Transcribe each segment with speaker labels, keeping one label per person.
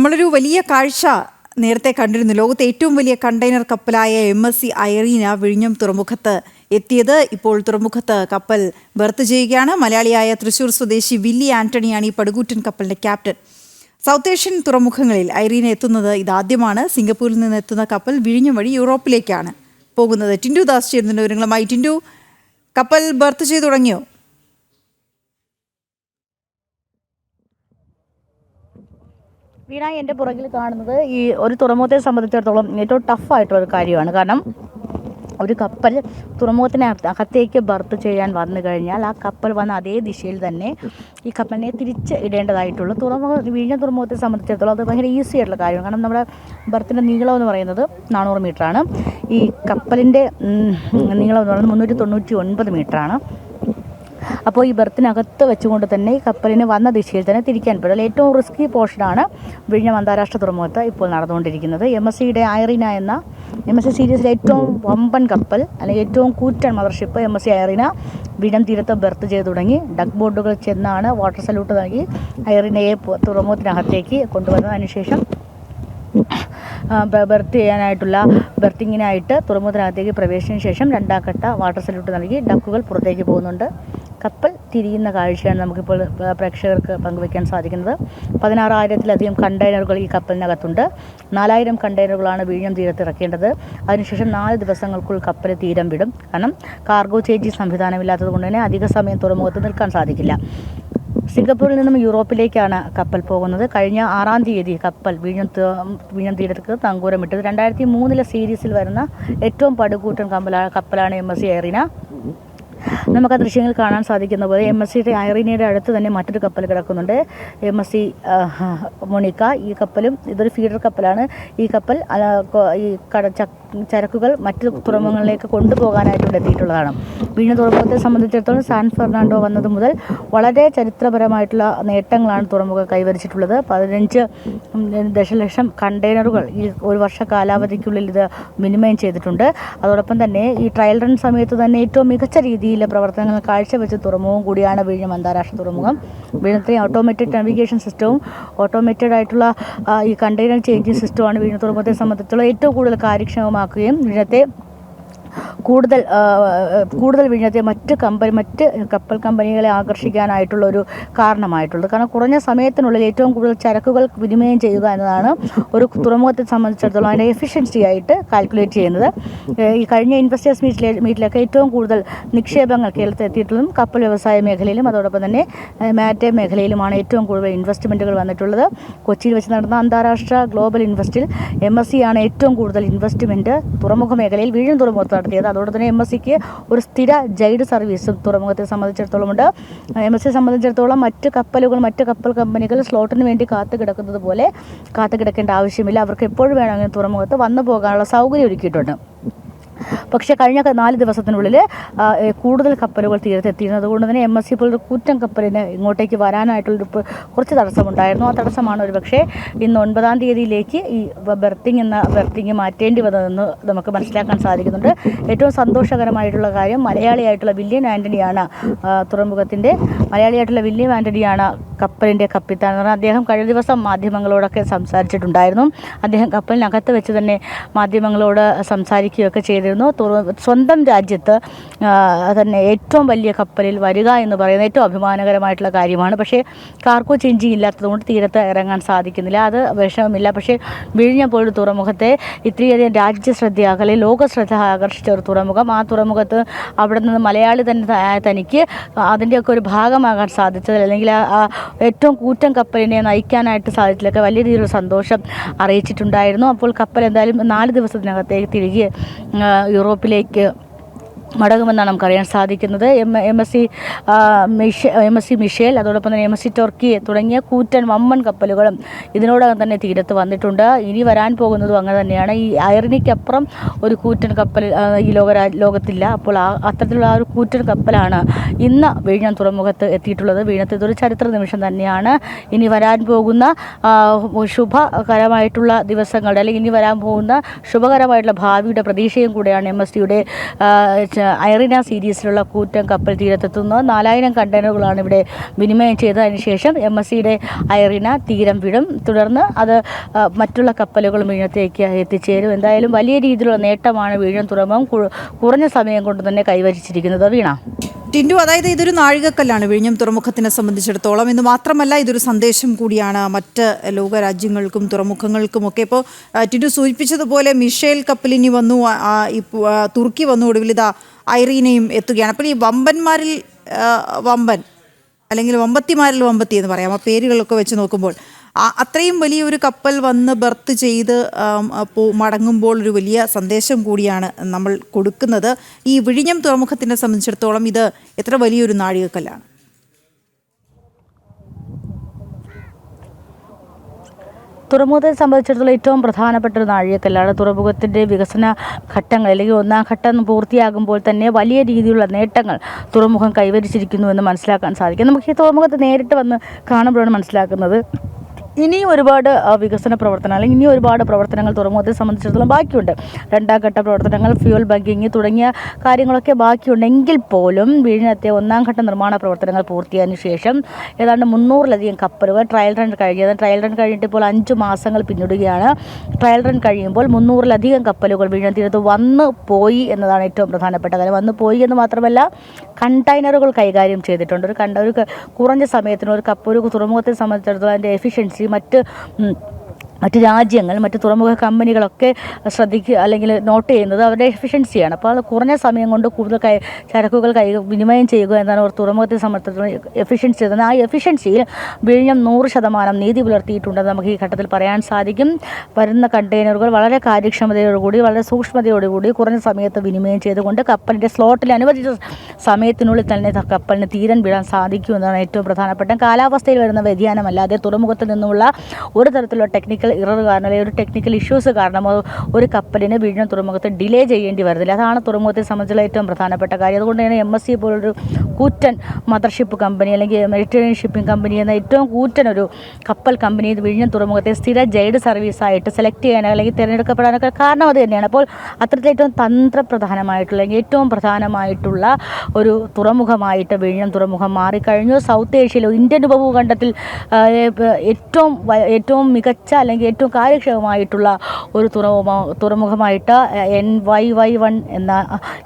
Speaker 1: നമ്മളൊരു വലിയ കാഴ്ച നേരത്തെ കണ്ടിരുന്നു. ലോകത്തെ ഏറ്റവും വലിയ കണ്ടെയ്നർ കപ്പലായ MSC ഐറീന വിഴിഞ്ഞം തുറമുഖത്ത് എത്തിയത്. ഇപ്പോൾ തുറമുഖത്ത് കപ്പൽ ബർത്ത് ചെയ്യുകയാണ്. മലയാളിയായ തൃശൂർ സ്വദേശി വില്ലി ആന്റണിയാണ് ഈ പടുകൂറ്റൻ കപ്പലിന്റെ ക്യാപ്റ്റൻ. സൗത്ത് ഏഷ്യൻ തുറമുഖങ്ങളിൽ ഐറീന എത്തുന്നത് ഇതാദ്യമാണ്. സിംഗപ്പൂരിൽ നിന്ന് എത്തുന്ന കപ്പൽ വിഴിഞ്ഞം വഴി യൂറോപ്പിലേക്കാണ് പോകുന്നത്. ടിൻഡു ദാസ് ചേരുന്നുണ്ട് വിവരങ്ങളുമായി. ടിൻഡു, കപ്പൽ ബർത്ത് ചെയ്തു തുടങ്ങിയോ?
Speaker 2: വീണ, എൻ്റെ പുറകിൽ കാണുന്നത് ഈ ഒരു തുറമുഖത്തെ സംബന്ധിച്ചിടത്തോളം ഏറ്റവും ടഫായിട്ടുള്ളൊരു കാര്യമാണ്. കാരണം ഒരു കപ്പൽ തുറമുഖത്തിനകത്തേക്ക് ബർത്ത് ചെയ്യാൻ വന്നു കഴിഞ്ഞാൽ ആ കപ്പൽ വന്ന അതേ ദിശയിൽ തന്നെ ഈ കപ്പലിനെ തിരിച്ച് ഇടേണ്ടതായിട്ടുള്ളൂ. വിഴിഞ്ഞം തുറമുഖത്തെ സംബന്ധിച്ചിടത്തോളം അത് ഭയങ്കര ഈസി ആയിട്ടുള്ള കാര്യമാണ്. കാരണം നമ്മുടെ ബർത്തിൻ്റെ നീളം എന്ന് പറയുന്നത് 400 മീറ്ററാണ്. ഈ കപ്പലിൻ്റെ നീളം എന്ന് പറയുന്നത് 399 മീറ്ററാണ്. അപ്പോൾ ഈ ബർത്തിനകത്ത് വെച്ചുകൊണ്ട് തന്നെ ഈ കപ്പലിന് വന്ന ദിശയിൽ തന്നെ തിരിക്കാൻ പറ്റും. ഏറ്റവും റിസ്കി പോർഷനാണ് വിഴിഞ്ഞം അന്താരാഷ്ട്ര തുറമുഖത്ത് ഇപ്പോൾ നടന്നുകൊണ്ടിരിക്കുന്നത്. MSCയുടെ ഐറീന എന്ന MSC സീരീസിലെ ഏറ്റവും വമ്പൻ കപ്പൽ, അല്ലെങ്കിൽ ഏറ്റവും കൂറ്റൻ മദർഷിപ്പ് MSC ഐറീന വിഴിഞ്ഞം തീരത്ത് ബർത്ത് ചെയ്ത് തുടങ്ങി. ഡക്ക് ബോട്ടുകൾ ചെന്നാണ് വാട്ടർ സല്യൂട്ട് നൽകി ഐറീനയെ തുറമുഖത്തിനകത്തേക്ക് കൊണ്ടുവന്നത്. അതിനുശേഷം ബർത്തിങ്ങിനായിട്ട് തുറമുഖത്തിനകത്തേക്ക് പ്രവേശിച്ചതിന് ശേഷം രണ്ടാം ഘട്ട വാട്ടർ സല്യൂട്ട് നൽകി ഡക്കുകൾ പുറത്തേക്ക് പോകുന്നുണ്ട്. കപ്പൽ തിരിയുന്ന കാഴ്ചയാണ് നമുക്കിപ്പോൾ പ്രേക്ഷകർക്ക് പങ്കുവയ്ക്കാൻ സാധിക്കുന്നത്. 16,000-ലധികം കണ്ടെയ്നറുകൾ ഈ കപ്പലിനകത്തുണ്ട്. 4,000 കണ്ടെയ്നറുകളാണ് വിഴിഞ്ഞം തീരത്ത് ഇറക്കേണ്ടത്. അതിനുശേഷം 4 ദിവസങ്ങൾക്കുള്ളിൽ കപ്പൽ തീരം വിടും. കാരണം കാർഗോ ചേഞ്ചിങ് സംവിധാനമില്ലാത്തത് കൊണ്ട് തന്നെ അധിക സമയം തുറമുഖത്ത് നിൽക്കാൻ സാധിക്കില്ല. സിംഗപ്പൂരിൽ നിന്നും യൂറോപ്പിലേക്കാണ് കപ്പൽ പോകുന്നത്. കഴിഞ്ഞ 6-ാം തീയതി കപ്പൽ വിഴിഞ്ഞം തീരത്ത് തങ്കൂരമിട്ടത്. 2003 സീരീസിൽ വരുന്ന ഏറ്റവും പടുകൂറ്റൻ കപ്പലാണ് MSC ഐറീന. നമുക്ക് ആ ദൃശ്യങ്ങൾ കാണാൻ സാധിക്കുന്ന പോലെ MSCയുടെ ഐറീനയുടെ അടുത്ത് തന്നെ മറ്റൊരു കപ്പൽ കിടക്കുന്നുണ്ട്, MSC മൊണിക്ക. ഈ കപ്പലും ഇതൊരു ഫീഡർ കപ്പലാണ്. ഈ കപ്പൽ ഈ ചരക്കുകൾ മറ്റ് തുറമുഖങ്ങളിലേക്ക് കൊണ്ടുപോകാനായിട്ട് ഇവിടെ എത്തിയിട്ടുള്ളതാണ്. വിഴിഞ്ഞം തുറമുഖത്തെ സംബന്ധിച്ചിടത്തോളം സാൻ ഫെർണാണ്ടോ വന്നത് മുതൽ വളരെ ചരിത്രപരമായിട്ടുള്ള നേട്ടങ്ങളാണ് തുറമുഖം കൈവരിച്ചിട്ടുള്ളത്. 15 ദശലക്ഷം കണ്ടെയ്നറുകൾ ഈ ഒരു വർഷ കാലാവധിക്കുള്ളിൽ ഇത് മിനിമൈൻ ചെയ്തിട്ടുണ്ട്. അതോടൊപ്പം തന്നെ ഈ ട്രയൽ റൺ സമയത്ത് തന്നെ ഏറ്റവും മികച്ച രീതിയിലെ പ്രവർത്തനങ്ങൾ കാഴ്ചവെച്ച തുറമുഖം കൂടിയാണ് വിഴിഞ്ഞം അന്താരാഷ്ട്ര തുറമുഖം. വിഴിഞ്ഞത്തിന് ഓട്ടോമേറ്റഡ് നാവിഗേഷൻ സിസ്റ്റവും ഓട്ടോമേറ്റഡ് ആയിട്ടുള്ള ഈ കണ്ടെയ്നർ ചേഞ്ചിങ് സിസ്റ്റമാണ് വിഴിഞ്ഞം തുറമുഖത്തെ സംബന്ധിച്ചുള്ള ഏറ്റവും കൂടുതൽ കാര്യക്ഷമമാക്കുകയും വിഴിഞ്ഞത്തെ കൂടുതൽ വിഴിഞ്ഞത്തെ മറ്റ് കപ്പൽ കമ്പനികളെ ആകർഷിക്കാനായിട്ടുള്ളൊരു കാരണമായിട്ടുള്ളത്. കാരണം കുറഞ്ഞ സമയത്തിനുള്ളിൽ ഏറ്റവും കൂടുതൽ ചരക്കുകൾ വിനിമയം ചെയ്യുക എന്നതാണ് ഒരു തുറമുഖത്തെ സംബന്ധിച്ചിടത്തോളം അതിൻ്റെ എഫിഷ്യൻസി ആയിട്ട് കാൽക്കുലേറ്റ് ചെയ്യുന്നത്. ഈ കഴിഞ്ഞ ഇൻവെസ്റ്റേഴ്സ് മീറ്റിലൊക്കെ ഏറ്റവും കൂടുതൽ നിക്ഷേപങ്ങൾ കേരളത്തിൽ എത്തിയിട്ടുള്ളതും കപ്പൽ വ്യവസായ മേഖലയിലും അതോടൊപ്പം തന്നെ മാരിടൈം മേഖലയിലുമാണ് ഏറ്റവും കൂടുതൽ ഇൻവെസ്റ്റ്മെൻറ്റുകൾ വന്നിട്ടുള്ളത്. കൊച്ചിയിൽ വെച്ച് നടന്ന അന്താരാഷ്ട്ര ഗ്ലോബൽ ഇൻവെസ്റ്റിൽ MSC ആണ് ഏറ്റവും കൂടുതൽ ഇൻവെസ്റ്റ്മെൻറ്റ് തുറമുഖ മേഖലയിൽ വിഴിഞ്ഞം തുറമുഖത്ത് നടത്തിയത്. അതോടെ തന്നെ MSCക്ക് ഒരു സ്ഥിര ജൈഡ് സർവീസും തുറമുഖത്തെ സംബന്ധിച്ചിടത്തോളം ഉണ്ട്. MSCയെ സംബന്ധിച്ചിടത്തോളം മറ്റ് കപ്പൽ കമ്പനികൾ സ്ലോട്ടിന് വേണ്ടി കാത്തുകിടക്കുന്നത് പോലെ കാത്തുകിടക്കേണ്ട ആവശ്യമില്ല. അവർക്ക് എപ്പോഴും വേണമെങ്കിൽ തുറമുഖത്ത് വന്നു പോകാനുള്ള സൗകര്യം ഒരുക്കിയിട്ടുണ്ട്. പക്ഷേ കഴിഞ്ഞ 4 ദിവസത്തിനുള്ളിൽ കൂടുതൽ കപ്പലുകൾ തീരത്തെത്തിയിരുന്നത് കൊണ്ട് തന്നെ MSC പോലൊരു കൂറ്റൻ കപ്പലിന് ഇങ്ങോട്ടേക്ക് വരാനായിട്ടുള്ളൊരു കുറച്ച് തടസ്സമുണ്ടായിരുന്നു. ആ തടസ്സമാണ് ഒരു പക്ഷേ ഇന്ന് 9-ാം തീയതിയിലേക്ക് ഈ ബർത്തിങ് മാറ്റേണ്ടി വന്നതെന്ന് നമുക്ക് മനസ്സിലാക്കാൻ സാധിക്കുന്നുണ്ട്. ഏറ്റവും സന്തോഷകരമായിട്ടുള്ള കാര്യം മലയാളിയായിട്ടുള്ള വില്യം ആൻ്റണിയാണ് കപ്പലിൻ്റെ കപ്പിത്താൻ എന്ന് പറഞ്ഞാൽ അദ്ദേഹം കഴിഞ്ഞ ദിവസം മാധ്യമങ്ങളോടൊക്കെ സംസാരിച്ചിട്ടുണ്ടായിരുന്നു. അദ്ദേഹം കപ്പലിനകത്ത് വെച്ച് തന്നെ മാധ്യമങ്ങളോട് സംസാരിക്കുകയൊക്കെ ചെയ്തിരുന്നു. സ്വന്തം രാജ്യത്ത് തന്നെ ഏറ്റവും വലിയ കപ്പലിൽ വരിക എന്ന് പറയുന്നത് ഏറ്റവും അഭിമാനകരമായിട്ടുള്ള കാര്യമാണ്. പക്ഷേ കാർഗോ ചേഞ്ചിങ് ഇല്ലാത്തതുകൊണ്ട് തീരത്ത് ഇറങ്ങാൻ സാധിക്കുന്നില്ല. അത് വിഷമമില്ല. പക്ഷേ വിഴിഞ്ഞം പോലൊരു തുറമുഖത്തെ ഇത്രയധികം രാജ്യശ്രദ്ധ അല്ലെങ്കിൽ ലോകശ്രദ്ധ ആകർഷിച്ച ഒരു തുറമുഖം, ആ തുറമുഖത്ത് അവിടെ നിന്ന് മലയാളി തനിക്ക് അതിൻ്റെയൊക്കെ ഒരു ഭാഗമാകാൻ സാധിച്ചതിൽ അല്ലെങ്കിൽ ഏറ്റവും കൂറ്റൻ കപ്പലിനെ നയിക്കാനായിട്ട് സാധിച്ചതിലൊക്കെ വലിയ രീതിയിലുള്ള സന്തോഷം അറിയിച്ചിട്ടുണ്ടായിരുന്നു. അപ്പോൾ കപ്പൽ എന്തായാലും 4 ദിവസത്തിനകത്തേക്ക് തിരികെ യൂറോപ്പിലേക്ക് മടങ്ങുമെന്നാണ് നമുക്കറിയാൻ സാധിക്കുന്നത്. MSC മിഷേൽ അതോടൊപ്പം തന്നെ MSC ടർക്കി തുടങ്ങിയ കൂറ്റൻ വമ്പൻ കപ്പലുകളും ഇതിനോടകം തന്നെ തീരത്ത് വന്നിട്ടുണ്ട്. ഇനി വരാൻ പോകുന്നതും അങ്ങനെ തന്നെയാണ്. ഈ ഐറീനയ്ക്കപ്പുറം ഒരു കൂറ്റൻ കപ്പൽ ഈ ലോകത്തില്ല. അപ്പോൾ അത്തരത്തിലുള്ള ഒരു കൂറ്റൻ കപ്പലാണ് ഇന്ന് വിഴിഞ്ഞം തുറമുഖത്ത് എത്തിയിട്ടുള്ളത്. വിഴിഞ്ഞത്ത് ഇതൊരു ചരിത്ര നിമിഷം തന്നെയാണ്. ഇനി വരാൻ പോകുന്ന ശുഭകരമായിട്ടുള്ള ദിവസങ്ങളുടെ അല്ലെങ്കിൽ ഇനി വരാൻ പോകുന്ന ശുഭകരമായിട്ടുള്ള ഭാവിയുടെ പ്രതീക്ഷയും കൂടെയാണ് MSCയുടെ ഐറിന സീരീസിലുള്ള കൂറ്റൻ കപ്പൽ തീരത്തെത്തുന്നത്. 4000 കണ്ടെയ്നറുകളാണ് ഇവിടെ വിനിമയം ചെയ്തതിന് ശേഷം MSCയുടെ ഐറിന തീരം വിടും. തുടർന്ന് അത് മറ്റുള്ള കപ്പലുകളും വിഴിഞ്ഞത്തേക്ക് എത്തിച്ചേരും. എന്തായാലും വലിയ രീതിയിലുള്ള നേട്ടമാണ് വിഴിഞ്ഞം തുറമുഖം കുറഞ്ഞ സമയം കൊണ്ട് തന്നെ കൈവരിച്ചിരിക്കുന്നത്. വീണ
Speaker 1: ടിൻഡു, അതായത് ഇതൊരു നാഴികക്കല്ലാണ് വിഴിഞ്ഞം തുറമുഖത്തിനെ സംബന്ധിച്ചിടത്തോളം. എന്ന് മാത്രമല്ല ഇതൊരു സന്ദേശം കൂടിയാണ് മറ്റ് ലോകരാജ്യങ്ങൾക്കും തുറമുഖങ്ങൾക്കുമൊക്കെ. ഇപ്പോൾ ടിൻഡു സൂചിപ്പിച്ചതുപോലെ മിഷേൽ കപ്പലിനി വന്നു, തുർക്കി വന്നു, ഒടുവിൽ ഇതാ ഐറീനയും എത്തുകയാണ്. അപ്പോൾ ഈ വമ്പന്മാരിൽ വമ്പൻ അല്ലെങ്കിൽ വമ്പത്തിമാരിൽ വമ്പത്തി എന്ന് പറയാം, ആ പേരുകളൊക്കെ വെച്ച് നോക്കുമ്പോൾ അത്രയും വലിയൊരു കപ്പൽ വന്ന് ബർത്ത് ചെയ്ത് മടങ്ങുമ്പോൾ ഒരു വലിയ സന്ദേശം കൂടിയാണ് നമ്മൾ കൊടുക്കുന്നത്. ഈ വിഴിഞ്ഞം തുറമുഖത്തിനെ സംബന്ധിച്ചിടത്തോളം ഇത് എത്ര വലിയൊരു നാഴികക്കല്ലാണ്?
Speaker 2: തുറമുഖത്തെ സംബന്ധിച്ചിടത്തോളം ഏറ്റവും പ്രധാനപ്പെട്ട ഒരു നാഴികക്കല്ലാണ്. തുറമുഖത്തിൻ്റെ വികസന ഘട്ടങ്ങൾ അല്ലെങ്കിൽ ഒന്നാം ഘട്ടം പൂർത്തിയാകുമ്പോൾ തന്നെ വലിയ രീതിയിലുള്ള നേട്ടങ്ങൾ തുറമുഖം കൈവരിച്ചിരിക്കുന്നു എന്ന് മനസ്സിലാക്കാൻ സാധിക്കും. നമുക്ക് ഈ തുറമുഖത്ത് നേരിട്ട് വന്ന് കാണുമ്പോഴാണ് മനസ്സിലാക്കുന്നത് ഇനിയും ഒരുപാട് വികസന പ്രവർത്തനം അല്ലെങ്കിൽ ഇനിയും ഒരുപാട് പ്രവർത്തനങ്ങൾ തുറമുഖത്തെ സംബന്ധിച്ചിടത്തോളം ബാക്കിയുണ്ട്. രണ്ടാം ഘട്ട പ്രവർത്തനങ്ങൾ, ഫ്യൂൽ ബങ്കിങ് തുടങ്ങിയ കാര്യങ്ങളൊക്കെ ബാക്കിയുണ്ടെങ്കിൽ പോലും വിഴിഞ്ഞത്തെ ഒന്നാം ഘട്ട നിർമ്മാണ പ്രവർത്തനങ്ങൾ പൂർത്തിയായതിനു ശേഷം ഏതാണ്ട് 300-ലധികം കപ്പലുകൾ ട്രയൽ റൺ കഴിഞ്ഞിട്ട് ഇപ്പോൾ 5 മാസങ്ങൾ പിന്നിടുകയാണ്. ട്രയൽ റൺ കഴിയുമ്പോൾ 300-ലധികം കപ്പലുകൾ വിഴിഞ്ഞം തീരത്ത് വന്നു പോയി എന്നതാണ് ഏറ്റവും പ്രധാനപ്പെട്ട കാര്യം. വന്നു പോയി എന്ന് മാത്രമല്ല, കണ്ടെയ്നറുകൾ കൈകാര്യം ചെയ്തിട്ടുണ്ട്. ഒരു കുറഞ്ഞ സമയത്തിന് ഒരു തുറമുഖത്തെ സംബന്ധിച്ചിടത്തോളം അതിൻ്റെ എഫിഷ്യൻസി മറ്റ് രാജ്യങ്ങൾ, മറ്റ് തുറമുഖ കമ്പനികളൊക്കെ ശ്രദ്ധിക്കുക അല്ലെങ്കിൽ നോട്ട് ചെയ്യുന്നത് അവരുടെ എഫിഷ്യൻസിയാണ്. അപ്പോൾ അത് കുറഞ്ഞ സമയം കൊണ്ട് കൂടുതൽ ചരക്കുകൾ വിനിമയം ചെയ്യുക എന്നാണ് ഒരു തുറമുഖത്തെ സംബന്ധിച്ചിടത്തോളം എഫിഷ്യൻസി. ആ എഫിഷ്യൻസിയിൽ വിഴിഞ്ഞം 100% നീതി പുലർത്തിയിട്ടുണ്ടെന്ന് നമുക്ക് ഈ ഘട്ടത്തിൽ പറയാൻ സാധിക്കും. വരുന്ന കണ്ടെയ്നറുകൾ വളരെ കാര്യക്ഷമതയോടുകൂടി, വളരെ സൂക്ഷ്മതയോടുകൂടി കുറഞ്ഞ സമയത്ത് വിനിമയം ചെയ്തുകൊണ്ട് കപ്പലിൻ്റെ സ്ലോട്ടിൽ അനുവദിച്ച സമയത്തിനുള്ളിൽ തന്നെ കപ്പലിന് തീരൻ വിടാൻ സാധിക്കുമെന്നാണ് ഏറ്റവും പ്രധാനപ്പെട്ട. കാലാവസ്ഥയിൽ വരുന്ന വ്യതിയാനമല്ലാതെ തുറമുഖത്തിൽ നിന്നുള്ള ഒരു തരത്തിലുള്ള ടെക്നിക്കൽ ഇറർ കാരണം അല്ലെങ്കിൽ ഒരു ടെക്നിക്കൽ ഇഷ്യൂസ് കാരണം ഒരു കപ്പലിന് വിഴിഞ്ഞം തുറമുഖത്ത് ഡിലേ ചെയ്യേണ്ടി വരുന്നില്ല. അതാണ് തുറമുഖത്തെ സംബന്ധിച്ചുള്ള ഏറ്റവും പ്രധാനപ്പെട്ട കാര്യം. അതുകൊണ്ട് തന്നെ MSC പോലൊരു കൂറ്റൻ മദർഷിപ്പ് കമ്പനി അല്ലെങ്കിൽ മെഡിറ്ററേനിയൻ ഷിപ്പിംഗ് കമ്പനി എന്ന ഏറ്റവും കൂറ്റൻ ഒരു കപ്പൽ കമ്പനി വിഴിഞ്ഞം തുറമുഖത്തെ സ്ഥിര ജൈഡ് സർവീസായിട്ട് സെലക്ട് ചെയ്യാനോ അല്ലെങ്കിൽ തിരഞ്ഞെടുക്കപ്പെടാനൊക്കെ കാരണം അത് തന്നെയാണ്. അപ്പോൾ അത്തരത്തിൽ ഏറ്റവും തന്ത്രപ്രധാനമായിട്ടുള്ള അല്ലെങ്കിൽ ഏറ്റവും പ്രധാനമായിട്ടുള്ള ഒരു തുറമുഖമായിട്ട് വിഴിഞ്ഞം തുറമുഖം മാറിക്കഴിഞ്ഞു. സൗത്ത് ഏഷ്യയിലെ ഇന്ത്യൻ ഉപഭൂഖണ്ഡത്തിൽ ഏറ്റവും മികച്ച അല്ലെങ്കിൽ ഏറ്റവും കാര്യക്ഷമമായിട്ടുള്ള ഒരു തുറമുഖമായിട്ട് NYY1 എന്ന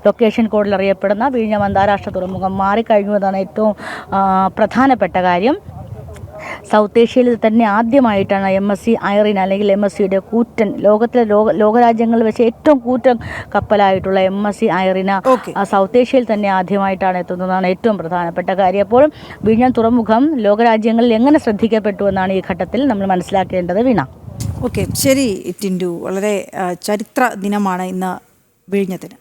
Speaker 2: ലൊക്കേഷൻ കോഡിൽ അറിയപ്പെടുന്ന വിഴിഞ്ഞം അന്താരാഷ്ട്ര തുറമുഖം മാറിക്കഴിഞ്ഞു എന്നതാണ് ഏറ്റവും പ്രധാനപ്പെട്ട കാര്യം. സൗത്ത് ഏഷ്യയിൽ തന്നെ ആദ്യമായിട്ടാണ് MSC ഐറിന അല്ലെങ്കിൽ MSCയുടെ കൂറ്റൻ ലോകരാജ്യങ്ങളിൽ വെച്ച് ഏറ്റവും കൂറ്റൻ കപ്പലായിട്ടുള്ള MSC ഐറിന സൗത്ത് ഏഷ്യയിൽ തന്നെ ആദ്യമായിട്ടാണ് എത്തുന്നതാണ് ഏറ്റവും പ്രധാനപ്പെട്ട കാര്യം. അപ്പോൾ വിഴിഞ്ഞം തുറമുഖം ലോകരാജ്യങ്ങളിൽ എങ്ങനെ ശ്രദ്ധിക്കപ്പെട്ടു എന്നാണ് ഈ ഘട്ടത്തിൽ നമ്മൾ മനസ്സിലാക്കേണ്ടത്. വീണ.
Speaker 1: ഓക്കെ, ശരി ടിൻഡു. വളരെ ചരിത്ര ദിനമാണ് ഇന്ന് വിഴിഞ്ഞത്തിന്.